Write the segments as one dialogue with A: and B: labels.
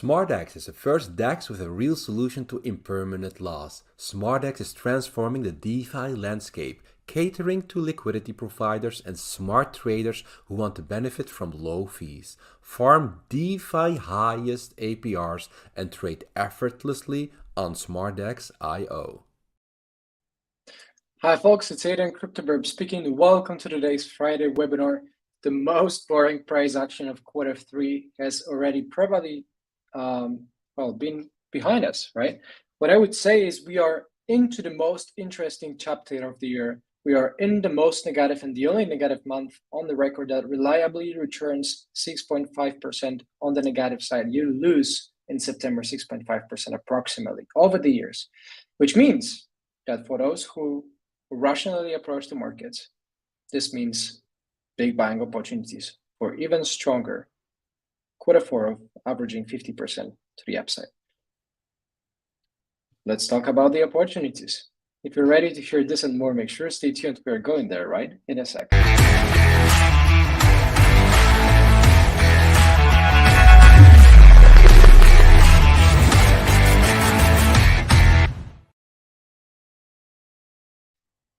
A: SmartX is the first DEX with a real solution to impermanent loss. SmartX is transforming the DeFi landscape, catering to liquidity providers and smart traders who want to benefit from low fees, farm DeFi highest APRs, and trade effortlessly on SmartX.io.
B: Hi folks, it's Aidan CryptoBirb speaking. Welcome to today's Friday webinar. The most boring price action of Q3 has already probably been behind us, right? What I would say is we are into the most interesting chapter of the year. We are in the most negative and the only negative month on the record that reliably returns 6.5% on the negative side. You lose in September 6.5% approximately over the years, which means that for those who rationally approach the markets, this means big buying opportunities for even stronger Q4 of averaging 50% to the upside. Let's talk about the opportunities. If you're ready to hear this and more, make sure to stay tuned. We're going there, right? In a sec.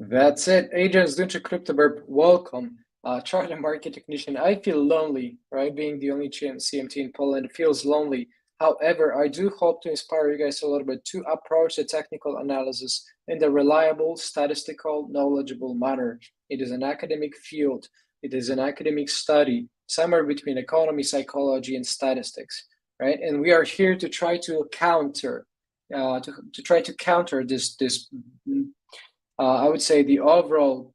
B: That's it. Agents, Duncha CryptoBirb, welcome. Charlie market technician. I feel lonely, right? Being the only CMT in Poland, it feels lonely. However, I do hope to inspire you guys a little bit to approach the technical analysis in the reliable, statistical, knowledgeable manner. It is an academic field. It is an academic study, somewhere between economy, psychology, and statistics, right? And we are here to try to counter, this. I would say the overall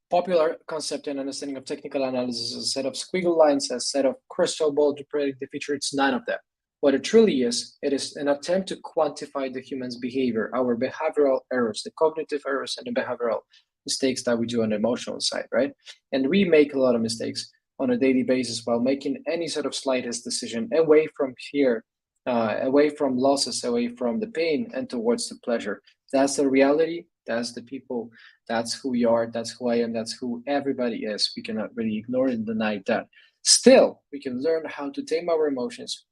B: popular concept and understanding of technical analysis is a set of squiggle lines, a set of crystal ball to predict the future. It's none of that. What it truly is, it is an attempt to quantify the human's behavior, our behavioral errors, the cognitive errors and the behavioral mistakes that we do on the emotional side, right? And we make a lot of mistakes on a daily basis while making any sort of slightest decision away from fear, away from losses, away from the pain and towards the pleasure. That's the reality. That's the people. That's who we are. That's who I am. That's who everybody is. We cannot really ignore and deny that. Still, we can learn how to tame our emotions.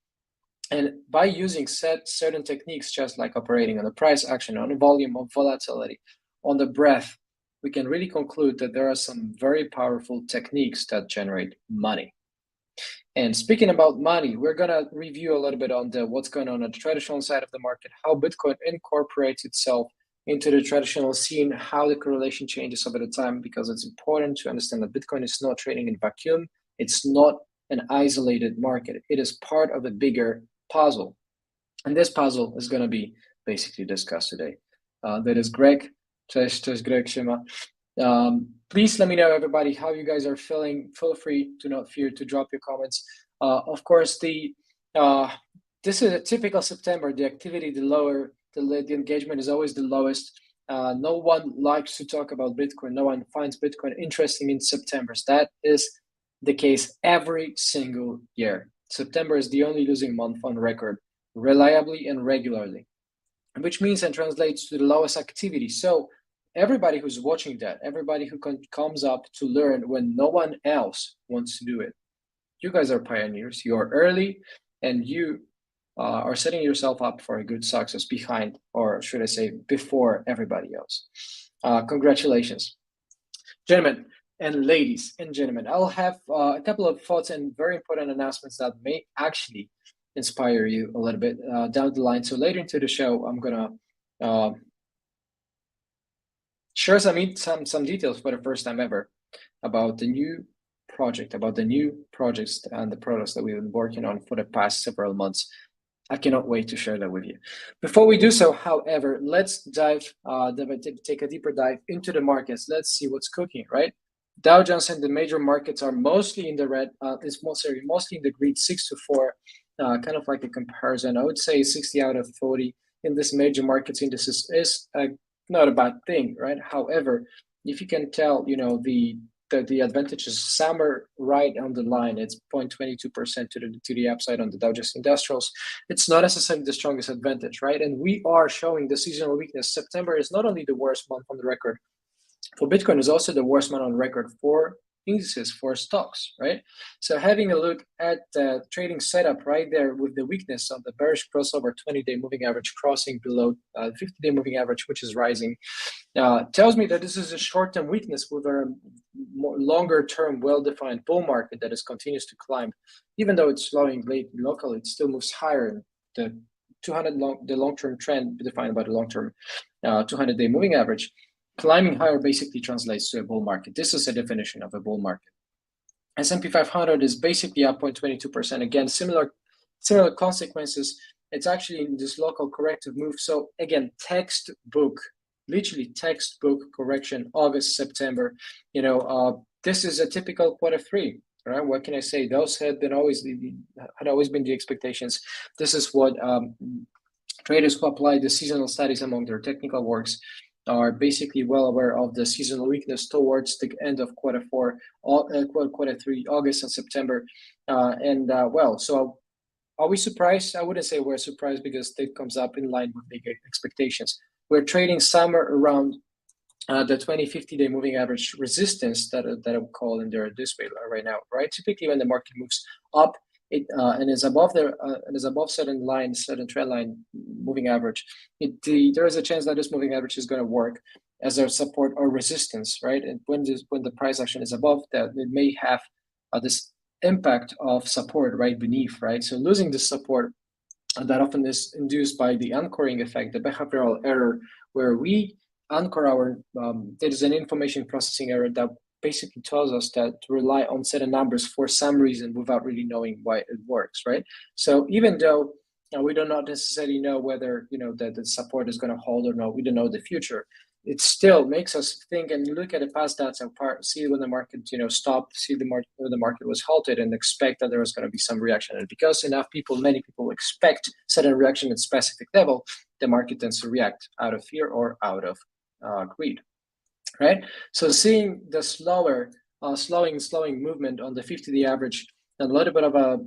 B: And by using certain techniques, just like operating on the price action, on the volume of volatility, on the breadth, we can really conclude that there are some very powerful techniques that generate money. And speaking about money, we're going to review a little bit on what's going on the traditional side of the market, how Bitcoin incorporates itself into the traditional scene, how the correlation changes over the time, because it's important to understand that Bitcoin is not trading in vacuum. It's not an isolated market. It is part of a bigger puzzle. And this puzzle is going to be basically discussed today. That is Greg. Cześć, Greg, Shima. Please let me know, everybody, how you guys are feeling. Feel free to not fear to drop your comments. Of course, this is a typical September. The activity, the engagement is always the lowest. No one likes to talk about Bitcoin. No one finds Bitcoin interesting in September. That is the case every single year. September is the only losing month on record, reliably and regularly, which means and translates to the lowest activity. So everybody who's watching that, everybody who comes up to learn when no one else wants to do it, you guys are pioneers. You are early, and you are setting yourself up for a good success behind, or should I say, before everybody else. Congratulations, gentlemen and ladies and gentlemen. I'll have a couple of thoughts and very important announcements that may actually inspire you a little bit down the line. So later into the show, I'm gonna share some details for the first time ever about the new project, about the new projects and the products that we've been working on for the past several months. I cannot wait to share that with you. Before we do so, however, let's take a deeper dive into the markets. Let's see what's cooking, right? Dow Jones and the major markets are mostly in the red. It's mostly in the green, 6 to 4, kind of like a comparison. I would say 60 out of 40 in this major markets indices is not a bad thing, right? However, if you can tell, the advantage is somewhere right on the line. It's 0.22% to the upside on the Dow Jones Industrials. It's not necessarily the strongest advantage, right? And we are showing the seasonal weakness. September is not only the worst month on the record for Bitcoin, is also the worst month on record for indices for stocks, right? So having a look at the trading setup right there with the weakness of the bearish crossover 20-day moving average crossing below 50-day moving average, which is rising, tells me that this is a short-term weakness with a more longer-term, well-defined bull market that is continues to climb. Even though it's slowing late locally, it still moves higher. The 200 the long-term trend defined by the long-term 200-day moving average, climbing higher basically translates to a bull market. This is a definition of a bull market. S&P 500 is basically up 0.22%. Again, similar consequences. It's actually in this local corrective move. So again, textbook, literally textbook correction, August, September. This is a typical quarter three. Right? What can I say? Those had always been the expectations. This is what traders who apply the seasonal studies among their technical works are basically well aware of the seasonal weakness towards the end of quarter four, quarter three, August and September. So are we surprised? I wouldn't say we're surprised because it comes up in line with the expectations. We're trading somewhere around the 20-50-day moving average resistance that I would call in there this way right now, right? Typically, when the market moves up, and is above certain trend line moving average, there is a chance that this moving average is going to work as a support or resistance, right? And when the price action is above that, it may have this impact of support right beneath, right? So losing this support, that often is induced by the anchoring effect, the behavioral error, where we anchor our, there is an information processing error that basically tells us that to rely on certain numbers for some reason without really knowing why it works, right? So even though we do not necessarily know whether that the support is going to hold or not, we don't know the future. It still makes us think and look at the past data, see when the market stopped, see the market when the market was halted, and expect that there was going to be some reaction. And because many people expect certain reaction at specific level, the market tends to react out of fear or out of greed, right? So seeing the slowing movement on the 50-day average, and a little bit of a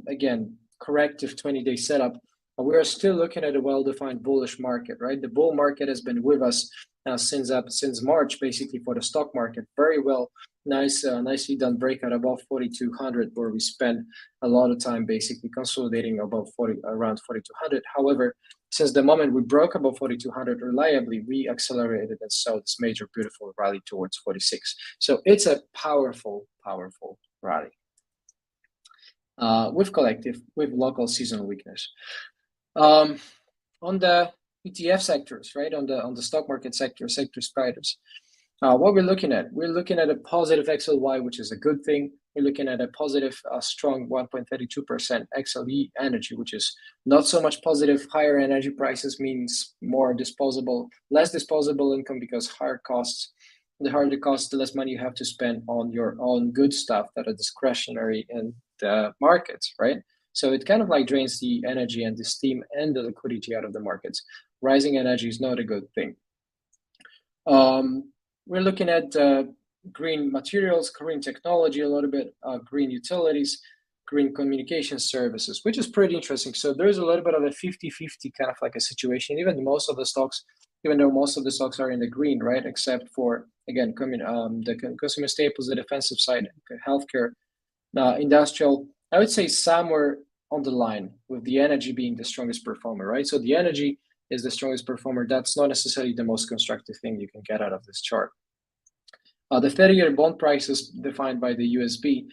B: corrective 20-day setup, we are still looking at a well-defined bullish market, right? The bull market has been with us since March, basically, for the stock market. Very well, nicely done breakout above 4,200, where we spent a lot of time basically consolidating around 4,200. However, since the moment we broke above 4,200 reliably, we accelerated and saw this major, beautiful rally towards 46. So it's a powerful rally with local seasonal weakness. On the ETF sectors, right? On the stock market sector spiders. What we're looking at a positive XLY, which is a good thing. We're looking at a positive, strong 1.32% XLE energy, which is not so much positive. Higher energy prices means less disposable income, because higher costs. The higher the cost, the less money you have to spend on your own good stuff that are discretionary in the markets, right? So it kind of like drains the energy and the steam and the liquidity out of the markets. Rising energy is not a good thing. We're looking at green materials, green technology, a little bit, green utilities, green communication services, which is pretty interesting. So there's a little bit of a 50-50 kind of like a situation, even though most of the stocks are in the green, right? Except for, again, the consumer staples, the defensive side, healthcare, industrial. I would say somewhere on the line, with the energy being the strongest performer, right? So the energy is the strongest performer. That's not necessarily the most constructive thing you can get out of this chart. The 30-year bond prices defined by the USB,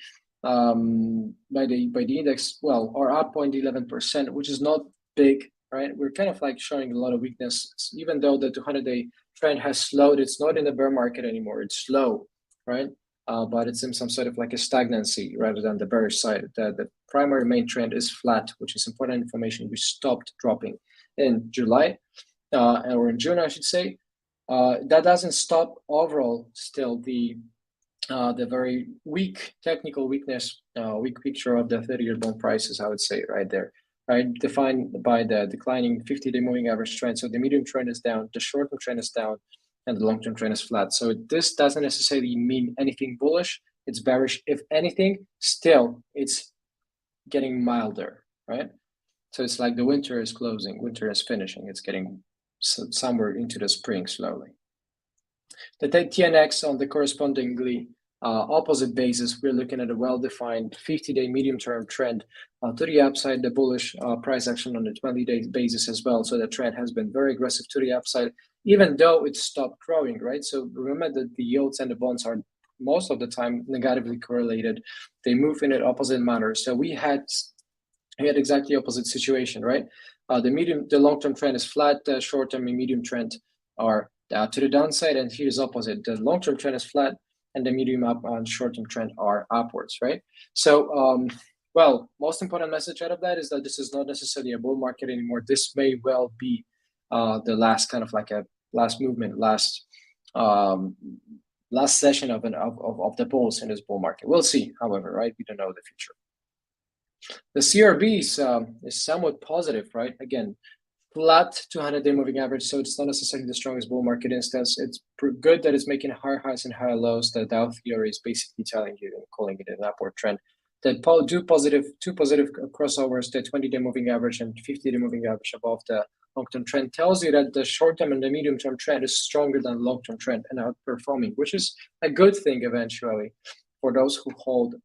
B: by the index, are up 0.11%, which is not big, right? We're kind of like showing a lot of weakness, even though the 200-day trend has slowed. It's not in the bear market anymore. It's slow, right? But it's in some sort of like a stagnancy rather than the bearish side. The primary main trend is flat, which is important information. We stopped dropping in July, or in June, I should say. That doesn't stop overall still the very weak technical weakness, weak picture of the 30-year bond prices, I would say, right there, right? Defined by the declining 50-day moving average trend. So the medium trend is down, the short-term trend is down, and the long-term trend is flat. So this doesn't necessarily mean anything bullish. It's bearish. If anything, still it's getting milder, right? So it's like the winter is closing, winter is finishing. It's getting somewhere into the spring slowly. The TNX on the correspondingly opposite basis, we're looking at a well-defined 50-day medium-term trend to the upside, the bullish price action on the 20-day basis as well. So the trend has been very aggressive to the upside, even though it stopped growing, right? So remember that the yields and the bonds are most of the time negatively correlated. They move in an opposite manner. So we had exactly opposite situation, right? The long-term trend is flat, the short-term and medium trend are to the downside, and here's opposite. The long-term trend is flat, and the medium up and short-term trend are upwards, right? So, well, most important message out of that is that this is not necessarily a bull market anymore. This may well be the last kind of like a last movement, last session of the bulls in this bull market. We'll see, however, right? We don't know the future. The CRB is somewhat positive, right? Again, flat 200-day moving average, so it's not necessarily the strongest bull market instance. It's good that it's making higher highs and higher lows. The Dow theory is basically telling you and calling it an upward trend. The two positive crossovers, the 20-day moving average and 50-day moving average above the long-term trend, tells you that the short-term and the medium-term trend is stronger than the long-term trend and outperforming, which is a good thing eventually for those who hold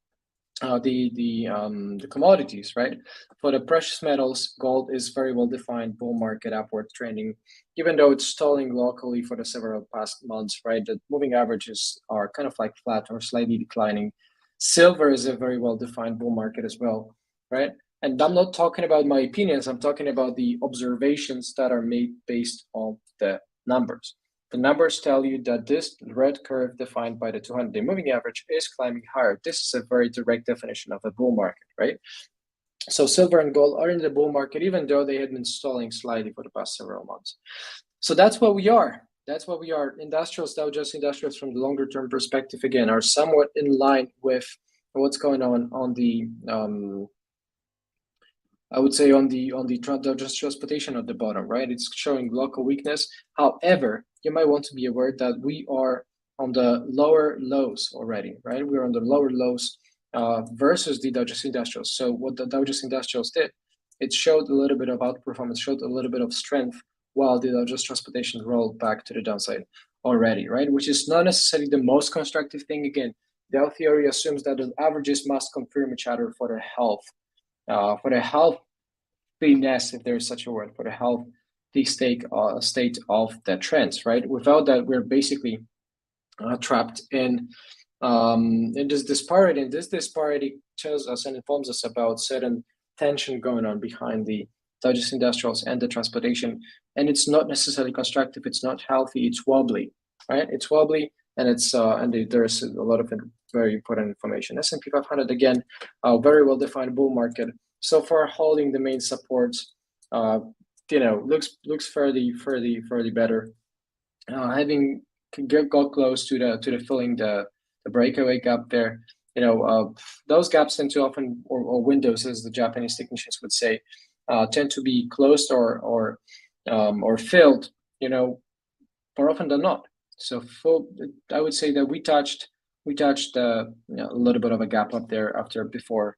B: the commodities, right? For the precious metals, gold is very well defined bull market upward trending, even though it's stalling locally for the several past months, right? The moving averages are kind of like flat or slightly declining. Silver is a very well defined bull market as well, right? And I'm not talking about my opinions, I'm talking about the observations that are made based on the numbers. The numbers tell you that this red curve defined by the 200-day moving average is climbing higher. This is a very direct definition of a bull market, right? So silver and gold are in the bull market, even though they had been stalling slightly for the past several months. So that's what we are. That's what we are. Industrials, Dow Jones Industrials from the longer term perspective, again, are somewhat in line with what's going on the I would say on the just transportation at the bottom, right? It's showing local weakness. However, you might want to be aware that we are on the lower lows already, right? We're on the lower lows versus the Dow Jones Industrials. So what the Dow Jones Industrials did, it showed a little bit of outperformance, showed a little bit of strength, while the Dow Jones Transportation rolled back to the downside already, right? Which is not necessarily the most constructive thing. Again, Dow theory assumes that the averages must confirm each other for the healthiness, if there is such a word, for the healthy state of the trends, right? Without that, we're basically trapped in this disparity. And this disparity tells us and informs us about certain tension going on behind the Dow Jones Industrials and the transportation. And it's not necessarily constructive. It's not healthy. It's wobbly, right? It's wobbly, and it's there's a lot of very important information. S&P 500 again, very well defined bull market. So far, holding the main supports, looks fairly better. Having got close to the filling the breakaway gap there, those gaps tend to often, or windows, as the Japanese technicians would say, tend to be closed or filled, more often than not. So I would say that we touched a little bit of a gap up there before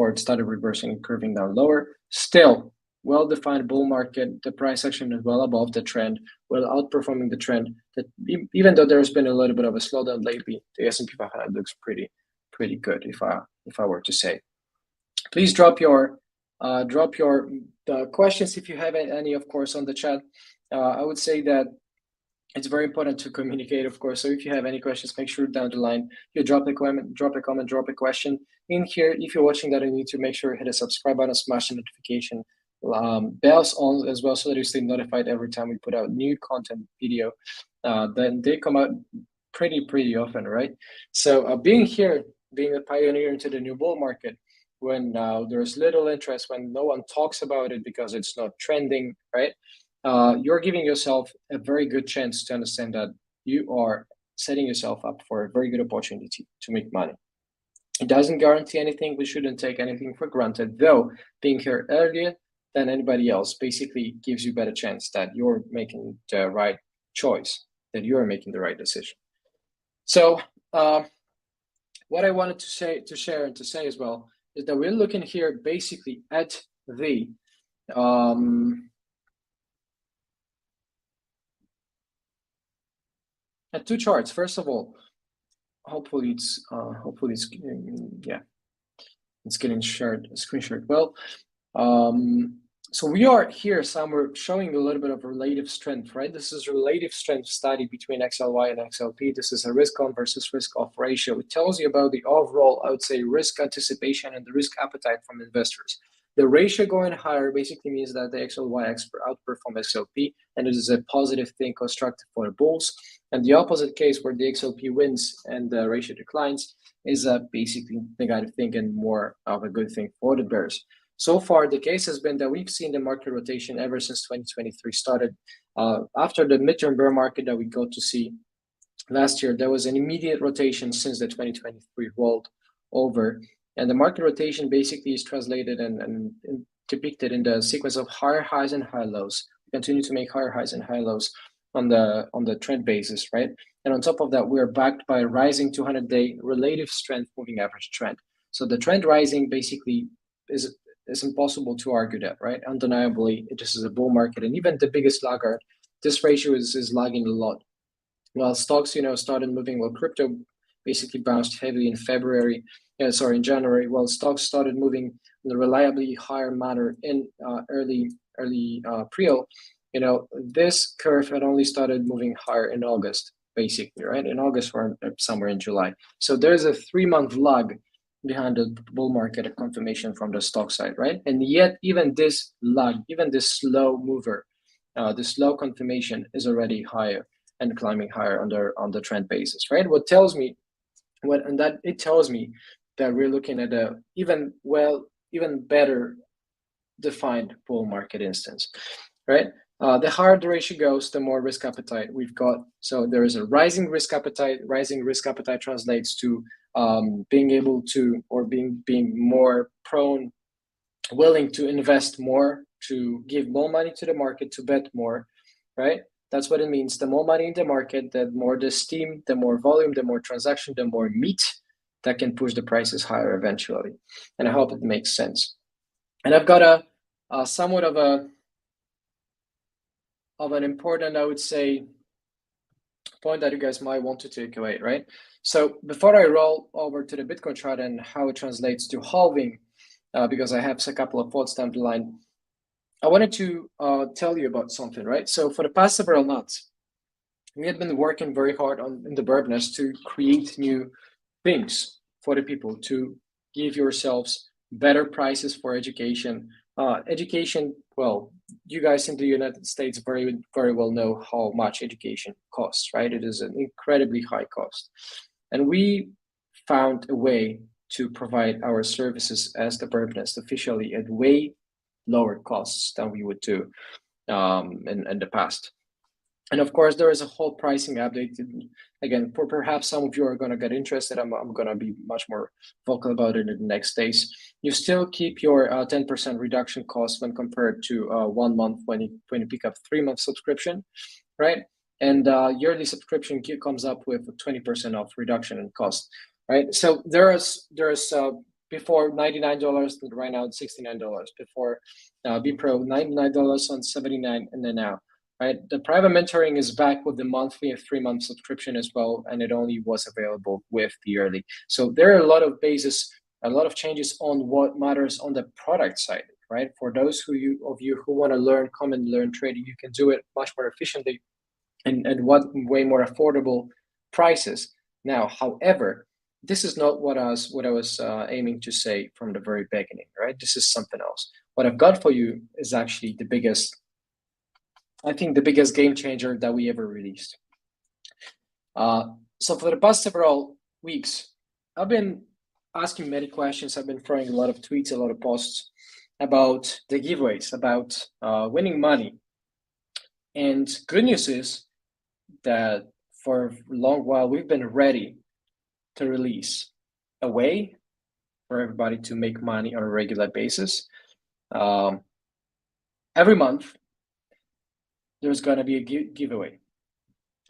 B: it started reversing and curving down lower. Still, well-defined bull market. The price action is well above the trend, well outperforming the trend. That even though there's been a little bit of a slowdown lately, the S&P 500 looks pretty good. If I were to say, please drop your questions if you have any, of course, on the chat. I would say that it's very important to communicate, of course. So if you have any questions, make sure down the line you drop a comment, drop a question in here. If you're watching that on YouTube, make sure you hit a subscribe button, smash the notification bells on as well, so that you stay notified every time we put out new content video. Then they come out pretty often, right? So being a pioneer into the new bull market, when there's little interest, when no one talks about it because it's not trending, right? You're giving yourself a very good chance to understand that you are setting yourself up for a very good opportunity to make money. It doesn't guarantee anything. We shouldn't take anything for granted, though being here earlier than anybody else basically gives you a better chance that you're making the right choice, that you're making the right decision. So what I wanted to share as well is that we're looking here basically at the at two charts. First of all, hopefully it's yeah, it's getting shared, screen shared. Well, so we are here somewhere showing a little bit of relative strength, right? This is relative strength study between XLY and XLP. This is a risk on versus risk off ratio. It tells you about the overall, I would say, risk anticipation and the risk appetite from investors. The ratio going higher basically means that the XLY outperform XLP, and it is a positive thing, constructive for the bulls. And the opposite case, where the XLP wins and the ratio declines, is basically negative thing and more of a good thing for the bears. So far, the case has been that we've seen the market rotation ever since 2023 started. After the midterm bear market that we got to see last year, there was an immediate rotation since the 2023 rolled over. And the market rotation basically is translated and depicted in the sequence of higher highs and high lows. We continue to make higher highs and high lows on the trend basis, right? And on top of that, we're backed by a rising 200-day relative strength moving average trend. So the trend rising basically is impossible to argue that, right? Undeniably, this is a bull market, and even the biggest laggard, this ratio is lagging a lot. While stocks, started moving, well, crypto basically bounced heavily in January, while stocks started moving in a reliably higher manner in early April. This curve had only started moving higher in August, basically, right? In August or somewhere in July. So there's a 3-month lag behind the bull market, a confirmation from the stock side, right? And yet, even this lag, even this slow mover, the slow confirmation is already higher and climbing higher on the trend basis, right? It tells me that we're looking at a even better defined bull market instance, right? The higher the ratio goes, the more risk appetite we've got. So there is a rising risk appetite. Rising risk appetite translates to being able to, or being more prone, willing to invest more, to give more money to the market, to bet more, right? That's what it means. The more money in the market, the more the steam, the more volume, the more transaction, the more meat that can push the prices higher eventually. And I hope it makes sense. And I've got a somewhat of an important, I would say, point that you guys might want to take away, right? So before I roll over to the Bitcoin chart and how it translates to halving, because I have a couple of thoughts down the line, I wanted to tell you about something, right? So for the past several months, we had been working very hard in the Burbness to create new things for the people, to give yourselves better prices for education. Well, you guys in the United States very, very well know how much education costs, right? It is an incredibly high cost. And we found a way to provide our services as the Burbness officially at way lower costs than we would do in the past. And of course, there is a whole pricing update. Again, for perhaps some of you are going to get interested. I'm going to be much more vocal about it in the next days. You still keep your 10% reduction cost when compared to 1 month when you pick up 3-month subscription, right? And yearly subscription comes up with a 20% off reduction in cost, right? So there's before $99, right now it's $69. Before B Pro, $99 on $79, and then now. Right, the private mentoring is back with the monthly and 3-month subscription as well, and it only was available with the yearly. So there are a lot of changes on what matters on the product side, right? For those of you who want to learn trading, you can do it much more efficiently and at way more affordable prices. Now, however, this is not what I was aiming to say from the very beginning, right? This is something else. What I've got for you is actually the biggest game changer that we ever released. So for the past several weeks, I've been asking many questions. I've been throwing a lot of tweets, a lot of posts about the giveaways, about winning money. And good news is that for a long while, we've been ready to release a way for everybody to make money on a regular basis. Every month, there's going to be a giveaway.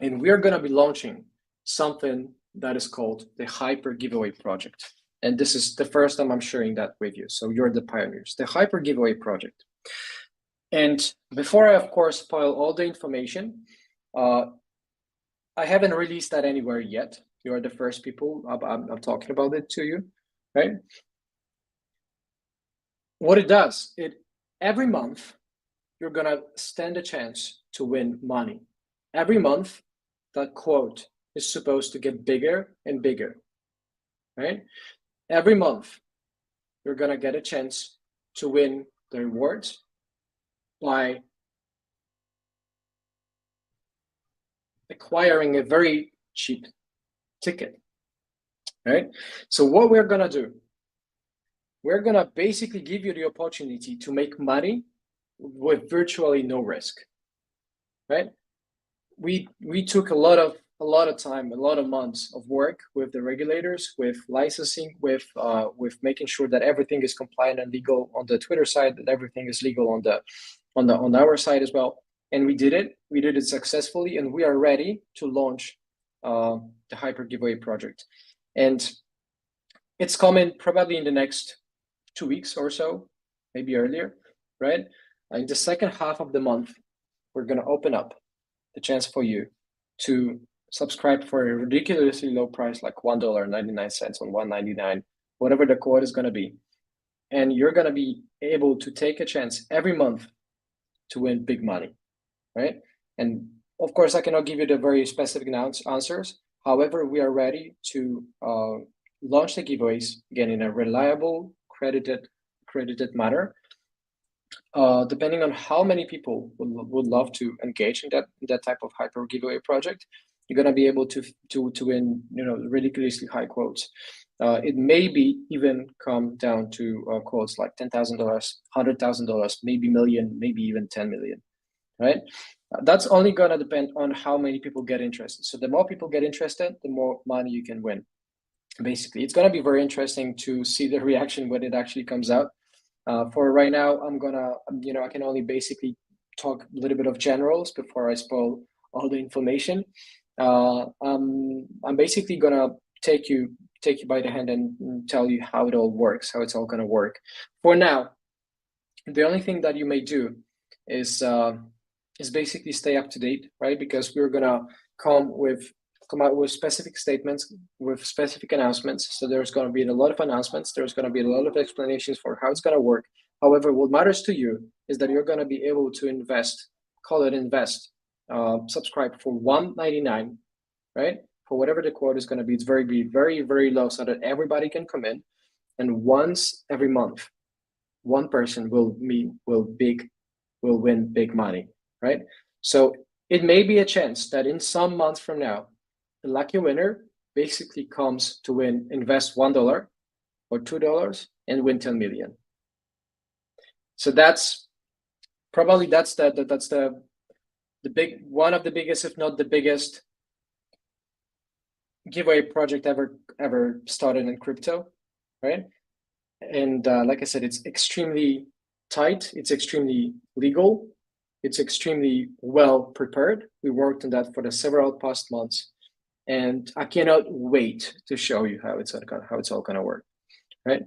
B: And we're going to be launching something that is called the Hyper Giveaway Project. And this is the first time I'm sharing that with you. So you're the pioneers, the Hyper Giveaway Project. And before I, of course, spoil all the information, I haven't released that anywhere yet. You are the first people I'm talking about it to you, right? What it does, every month you're gonna stand a chance to win money. Every month, that quote is supposed to get bigger and bigger, right? Every month, you're gonna get a chance to win the rewards by acquiring a very cheap ticket, right? So what we're gonna do, we're gonna basically give you the opportunity to make money with virtually no risk, right? We took a lot of time, a lot of months of work with the regulators, with licensing, with making sure that everything is compliant and legal on the Twitter side, that everything is legal on our side as well. And we did it. We did it successfully, and we are ready to launch the Hyper Giveaway project. And it's coming probably in the next 2 weeks or so, maybe earlier, right? In the second half of the month, we're going to open up the chance for you to subscribe for a ridiculously low price, like $1.99 or $1.99, whatever the code is going to be. And you're going to be able to take a chance every month to win big money, right? And of course, I cannot give you the very specific answers. However, we are ready to launch the giveaways again in a reliable, credited manner. Depending on how many people would love to engage in that type of hyper giveaway project, you're going to be able to win, ridiculously high quotes. It may be even come down to quotes like $10,000, $100,000, maybe million, maybe even 10 million, right? That's only going to depend on how many people get interested. So the more people get interested, the more money you can win. Basically, it's going to be very interesting to see the reaction when it actually comes out. For right now, I'm gonna, I can only basically talk a little bit of generals before I spoil all the information. I'm basically gonna take you by the hand and tell you how it all works, how it's all gonna work. For now, the only thing that you may do is basically stay up to date, right? Because we're gonna come out with specific statements, with specific announcements. So there's going to be a lot of announcements. There's going to be a lot of explanations for how it's going to work. However, what matters to you is that you're going to be able to invest, subscribe for $1.99, right? For whatever the quote is going to be. It's very, very low so that everybody can come in. And once every month, one person will win big money, right? So it may be a chance that in some months from now, the lucky winner basically comes to invest $1 or $2 and win 10 million. So that's the big one of the biggest, if not the biggest, giveaway project ever started in crypto, right? And like I said, it's extremely tight. It's extremely legal. It's extremely well prepared. We worked on that for the several past months. And I cannot wait to show you how it's all gonna work, right?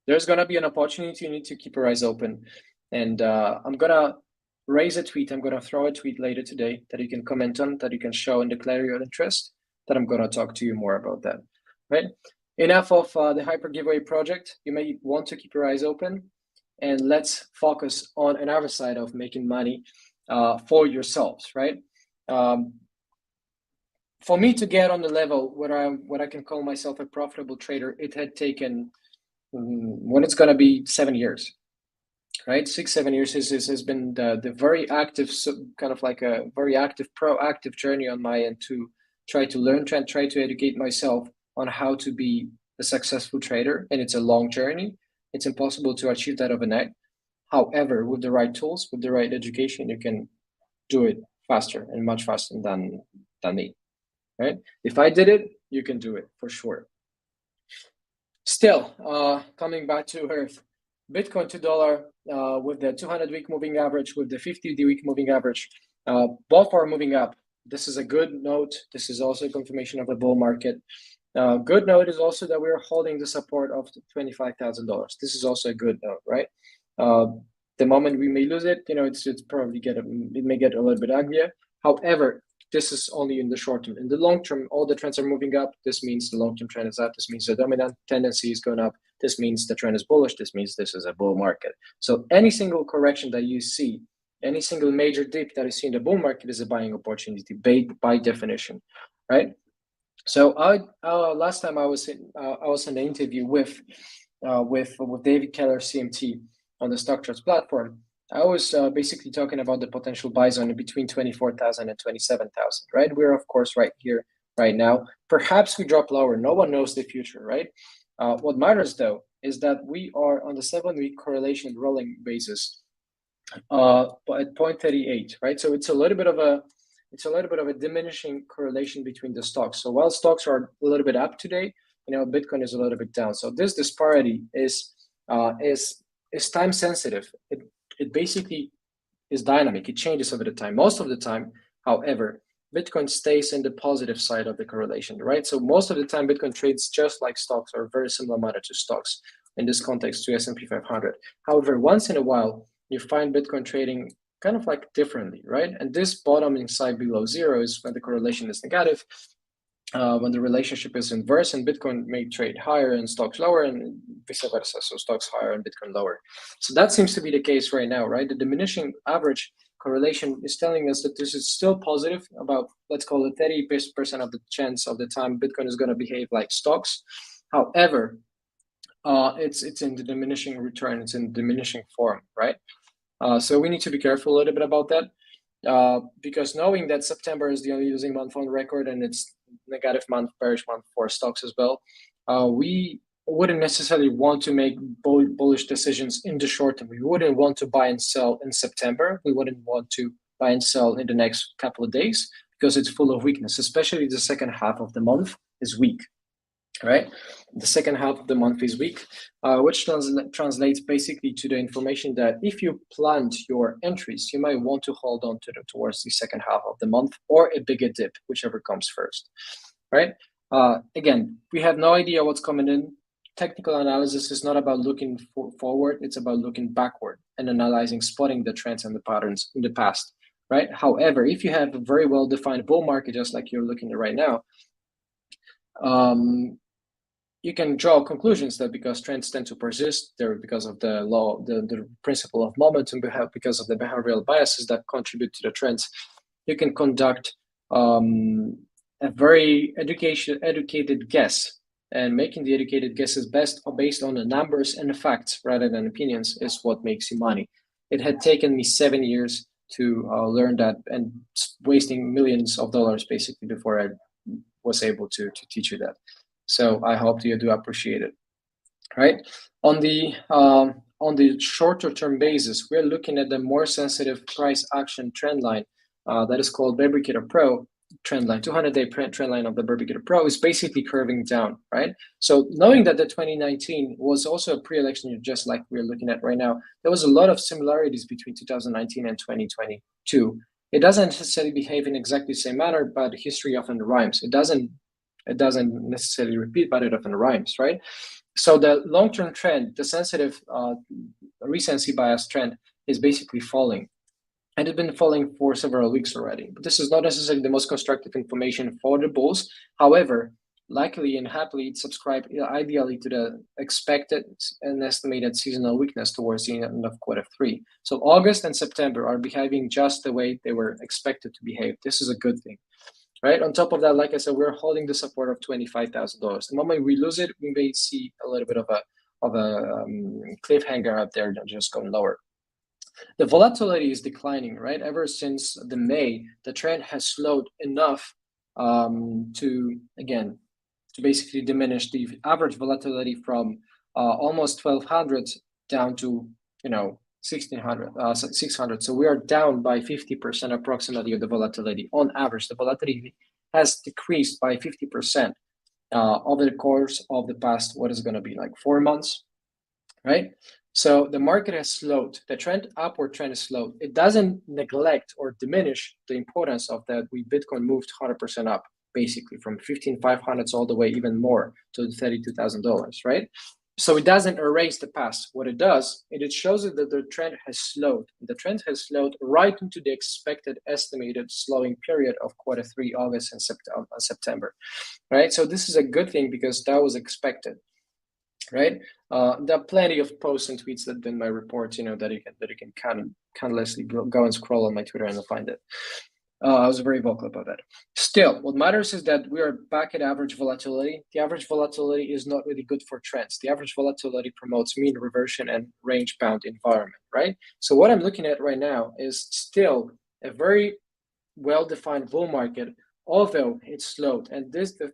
B: There's gonna be an opportunity. You need to keep your eyes open, and I'm gonna raise a tweet. I'm gonna throw a tweet later today that you can comment on, that you can show and declare your interest. That I'm gonna talk to you more about that, right? Enough of the hyper giveaway project. You may want to keep your eyes open, and let's focus on another side of making money for yourselves, right? For me to get on the level where what I can call myself a profitable trader, it had taken when it's going to be 7 years, right? 6-7 years has been the very active, kind of like a very active, proactive journey on my end to try to learn, try to educate myself on how to be a successful trader. And it's a long journey. It's impossible to achieve that overnight. However, with the right tools, with the right education, you can do it faster and much faster than me, right? If I did it, you can do it for sure. Still, coming back to Earth, Bitcoin $2 with the 200-week moving average, with the 50-week moving average, both are moving up. This is a good note. This is also a confirmation of a bull market. Good note is also that we're holding the support of $25,000. This is also a good note, right? The moment we may lose it, it's probably it may get a little bit uglier. However, this is only in the short term. In the long term, all the trends are moving up. This means the long-term trend is up. This means the dominant tendency is going up. This means the trend is bullish. This means this is a bull market. So any single correction that you see, any single major dip that you see in the bull market is a buying opportunity by definition, right? So last time I was in an interview with David Keller CMT on the Stock Charts platform. I was basically talking about the potential buy zone between 24,000 and 27,000, right? We're of course right here, right now. Perhaps we drop lower. No one knows the future, right? What matters though is that we are on the 7-week correlation rolling basis at 0.38, right? So it's a little bit of a diminishing correlation between the stocks. So while stocks are a little bit up today, Bitcoin is a little bit down. So this disparity is time sensitive. It basically is dynamic. It changes over the time. Most of the time, however, Bitcoin stays in the positive side of the correlation, right? So most of the time, Bitcoin trades just like stocks or very similar manner to stocks. In this context, to S&P 500. However, once in a while, you find Bitcoin trading kind of like differently, right? And this bottoming side below zero is when the correlation is negative, when the relationship is inverse, and Bitcoin may trade higher and stocks lower, and vice versa. So stocks higher and Bitcoin lower. So that seems to be the case right now, right? The diminishing average correlation is telling us that this is still positive, about, let's call it 30% of the chance of the time Bitcoin is going to behave like stocks. However, it's in the diminishing return, it's in diminishing form, right? So we need to be careful a little bit about that, because knowing that September is the only losing month on record and it's negative month, bearish month for stocks as well, we wouldn't necessarily want to make bullish decisions in the short term. We wouldn't want to buy and sell in September. We wouldn't want to buy and sell in the next couple of days because it's full of weakness, especially the second half of the month is weak, right? The second half of the month is weak, which translates basically to the information that if you planned your entries, you might want to hold on to towards the second half of the month or a bigger dip, whichever comes first, right? Again, we have no idea what's coming in. Technical analysis is not about looking forward, it's about looking backward and analyzing, spotting the trends and the patterns in the past, right? However, if you have a very well-defined bull market, just like you're looking at right now, you can draw conclusions that because trends tend to persist, they're because of the law, the principle of momentum, because of the behavioral biases that contribute to the trends. You can conduct a very educated guess, and making the educated guesses based on the numbers and the facts rather than opinions is what makes you money. It had taken me 7 years to learn that, and wasting millions of dollars basically before I was able to teach you that. So I hope you do appreciate it, right? On the shorter term basis, we're looking at the more sensitive price action trend line that is called Berbicata Pro trend line. 200-day trend line of the Berbicata Pro is basically curving down, right? So knowing that the 2019 was also a pre-election year, just like we're looking at right now, there was a lot of similarities between 2019 and 2022. It doesn't necessarily behave in exactly the same manner, but history often rhymes. It doesn't necessarily repeat, but it often rhymes, right? So the long-term trend, the sensitive recency bias trend, is basically falling. And it's been falling for several weeks already. But this is not necessarily the most constructive information for the bulls. However, luckily and happily, it subscribed ideally to the expected and estimated seasonal weakness towards the end of Q3. So August and September are behaving just the way they were expected to behave. This is a good thing, right? On top of that, like I said, we're holding the support of $25,000. The moment we lose it, we may see a little bit of a cliffhanger up there that just going lower. The volatility is declining, right? Ever since the May, the trend has slowed enough to basically diminish the average volatility from almost 1,200 down to 1,600, 600. So we are down by 50% approximately of the volatility. On average, the volatility has decreased by 50% over the course of the past, what is going to be like 4 months, right? So the market has slowed. The upward trend is slowed. It doesn't neglect or diminish the importance of that. Bitcoin moved 100% up, basically from 15,500 all the way even more to $32,000, right? So it doesn't erase the past. What it does, it shows it that the trend has slowed. The trend has slowed right into the expected estimated slowing period of Q3, August and September, right? So this is a good thing because that was expected, right? There are plenty of posts and tweets that in my reports, that you can countlessly go and scroll on my Twitter and find it. I was very vocal about that. Still, what matters is that we are back at average volatility. The average volatility is not really good for trends. The average volatility promotes mean reversion and range-bound environment, right? So what I'm looking at right now is still a very well-defined bull market, although it's slowed. And the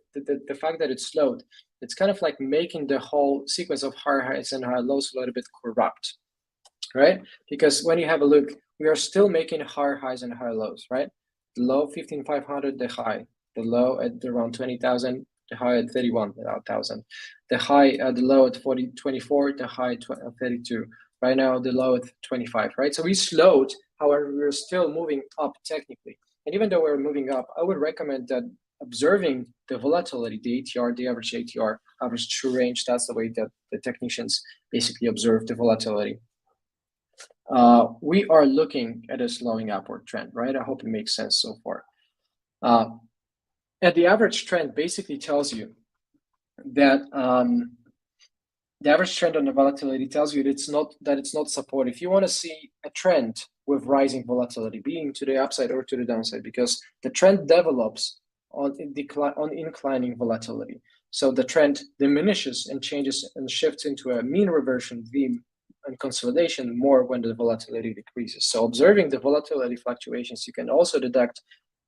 B: fact that it's slowed, it's kind of like making the whole sequence of higher highs and higher lows a little bit corrupt, right? Because when you have a look, we are still making higher highs and higher lows, right? The low 15,500, the high, the low at around 20,000, the high at 31,000, the low at 24, the high at 32. Right now, the low at 25, right? So we slowed, however, we're still moving up technically. And even though we're moving up, I would recommend that observing the volatility, the ATR, the average ATR, average true range, that's the way that the technicians basically observe the volatility. We are looking at a slowing upward trend, right? I hope it makes sense so far. And the average trend basically tells you that the average trend on the volatility tells you that it's not support. If you want to see a trend with rising volatility, being to the upside or to the downside, because the trend develops on inclining volatility. So the trend diminishes and changes and shifts into a mean reversion theme and consolidation more when the volatility decreases. So observing the volatility fluctuations, you can also deduct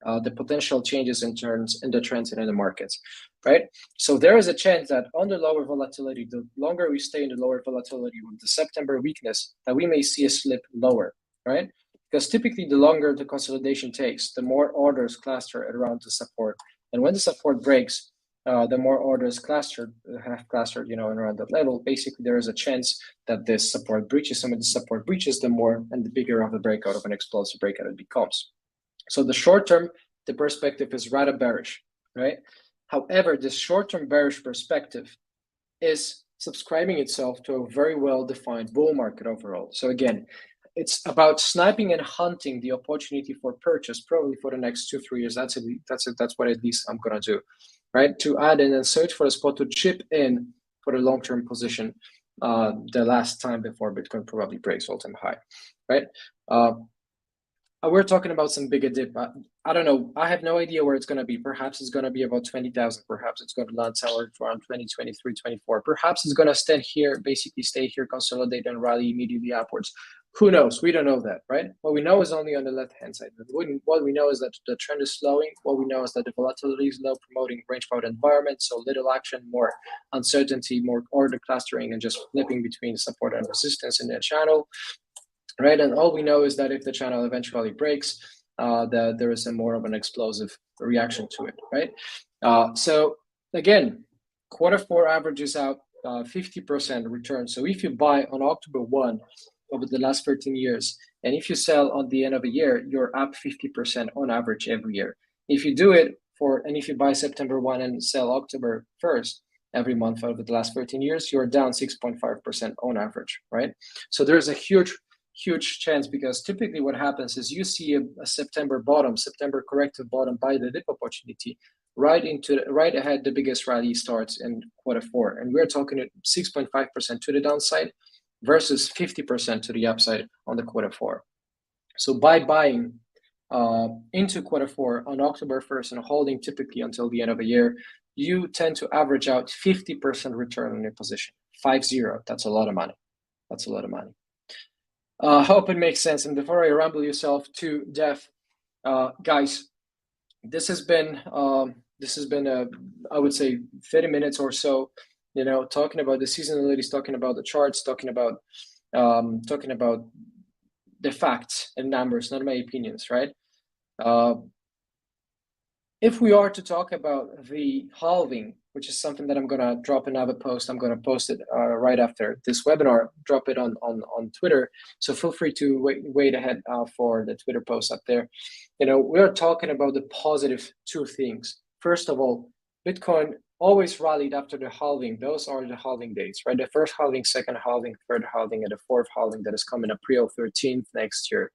B: the potential changes in the trends in the markets, right? So there is a chance that on the lower volatility, the longer we stay in the lower volatility with the September weakness, that we may see a slip lower, right? Because typically the longer the consolidation takes, the more orders cluster around the support. And when the support breaks, the more orders have clustered, around that level. Basically, there is a chance that this support breaches. Some of the support breaches, the more and the bigger of the breakout of an explosive breakout it becomes. So the short term, the perspective is rather bearish, right? However, this short-term bearish perspective is subscribing itself to a very well-defined bull market overall. So again, it's about sniping and hunting the opportunity for purchase, probably for the next 2-3 years. That's what at least I'm gonna do, right? To add in and search for a spot to chip in for the long-term position. The last time before Bitcoin probably breaks all-time high, right? We're talking about some bigger dip. I don't know. I have no idea where it's going to be. Perhaps it's going to be about 20,000. Perhaps it's going to land somewhere around 20, 23, 24. Perhaps it's going to stay here, consolidate and rally immediately upwards. Who knows? We don't know that, right? What we know is only on the left-hand side. What we know is that the trend is slowing. What we know is that the volatility is low, promoting range-bound environment, so little action, more uncertainty, more order clustering, and just flipping between support and resistance in that channel. Right, and all we know is that if the channel eventually breaks, that there is a more of an explosive reaction to it, right? So again, Q4 averages out 50% return. So if you buy on October 1 over the last 13 years, and if you sell on the end of a year, you're up 50% on average every year. If you do it and if you buy September 1 and sell October 1st every month over the last 13 years, you're down 6.5% on average, right? So there's a huge chance, because typically what happens is you see a September corrective bottom by the dip opportunity right ahead. The biggest rally starts in Q4, and we're talking at 6.5% to the downside versus 50% to the upside on the Q4. So by buying into Q4 on October 1st and holding typically until the end of a year, you tend to average out 50% return on your position. 50. That's a lot of money. Hope it makes sense. And before I ramble yourself to death, guys, this has been I would say 30 minutes or so, talking about the seasonalities, talking about the charts, talking about the facts and numbers, not my opinions, right? If we are to talk about the halving, which is something that I'm going to drop another post, I'm going to post it right after this webinar, drop it on Twitter. So feel free to wait ahead for the Twitter post up there. We're talking about the positive two things. First of all, Bitcoin always rallied after the halving. Those are the halving dates, right? The first halving, second halving, third halving, and the fourth halving that is coming April 13th next year.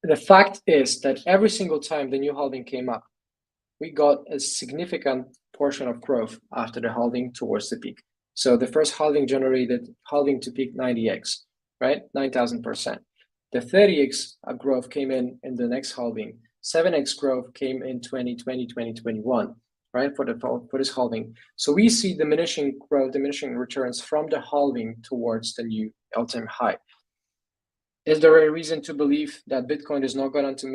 B: The fact is that every single time the new halving came up, we got a significant portion of growth after the halving towards the peak. So the first halving generated halving to peak 90x, right? 9,000%. The 30x growth came in the next halving. 7x growth came in 2020, 2021, right? For this halving. So we see diminishing growth, diminishing returns from the halving towards the new all-time high. Is there a reason to believe that Bitcoin is not going to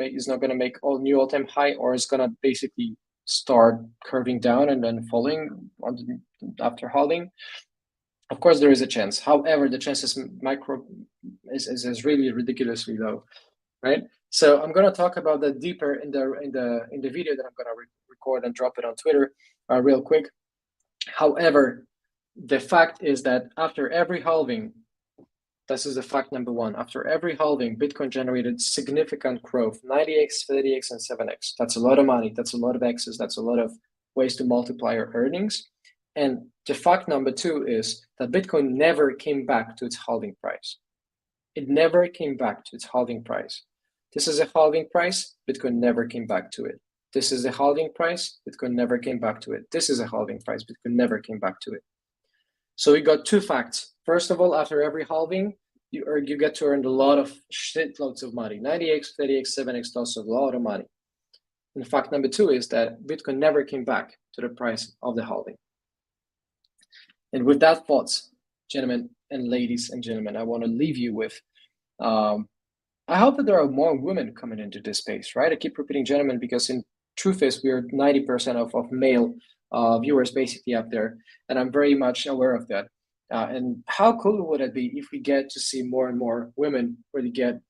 B: make all new all-time high, or is going to basically start curving down and then falling after halving? Of course, there is a chance. However, the chance is really ridiculously low, right? So I'm going to talk about that deeper in the video that I'm going to record and drop it on Twitter real quick. However, the fact is that after every halving, this is the fact number one. After every halving, Bitcoin generated significant growth, 90x, 30x, and 7x. That's a lot of money. That's a lot of X's. That's a lot of ways to multiply your earnings. And the fact number two is that Bitcoin never came back to its halving price. It never came back to its halving price. This is a halving price. Bitcoin never came back to it. This is a halving price. Bitcoin never came back to it. This is a halving price. Bitcoin never came back to it. So we got two facts. First of all, after every halving, you get to earn a lot of shitloads of money. 90x, 30x, 7x, that's a lot of money. And fact number two is that Bitcoin never came back to the price of the halving. And with that thoughts, gentlemen and ladies and gentlemen, I want to leave you with, I hope that there are more women coming into this space, right? I keep repeating gentlemen because in truth is we are 90% of male viewers basically up there. And I'm very much aware of that. And how cool would it be if we get to see more and more women really get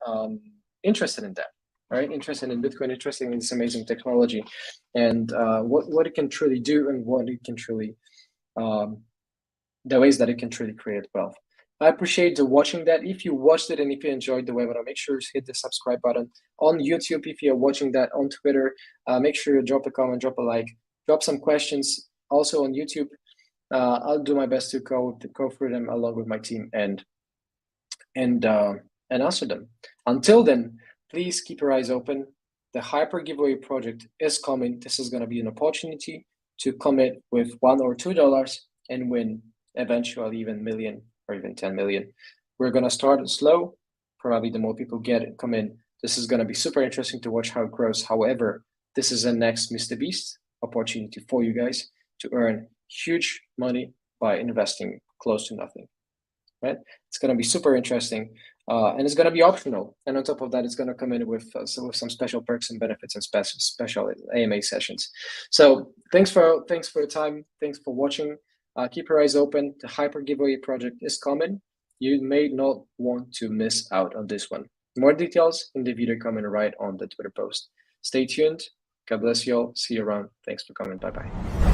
B: interested in that, right? Interested in Bitcoin, interested in this amazing technology, and what it can truly do, and what it can truly, the ways that it can truly create wealth. I appreciate the watching that. If you watched it and if you enjoyed the webinar, make sure to hit the subscribe button on YouTube. If you're watching that on Twitter, make sure you drop a comment, drop a like, drop some questions also on YouTube. I'll do my best to go through them along with my team and answer them. Until then, please keep your eyes open. The Hyper Giveaway project is coming. This is going to be an opportunity to commit with $1 or $2 and win eventually even million or even 10 million. We're going to start slow. Probably the more people come in, this is going to be super interesting to watch how it grows. However, this is the next Mr. Beast opportunity for you guys to earn huge money by investing close to nothing, right? It's going to be super interesting, and it's going to be optional. And on top of that, it's going to come in with some special perks and benefits and special AMA sessions. So thanks for your time. Thanks for watching. Keep your eyes open. The Hyper Giveaway project is coming. You may not want to miss out on this one. More details in the video coming right on the Twitter post. Stay tuned. God bless you all. See you around. Thanks for coming. Bye-bye.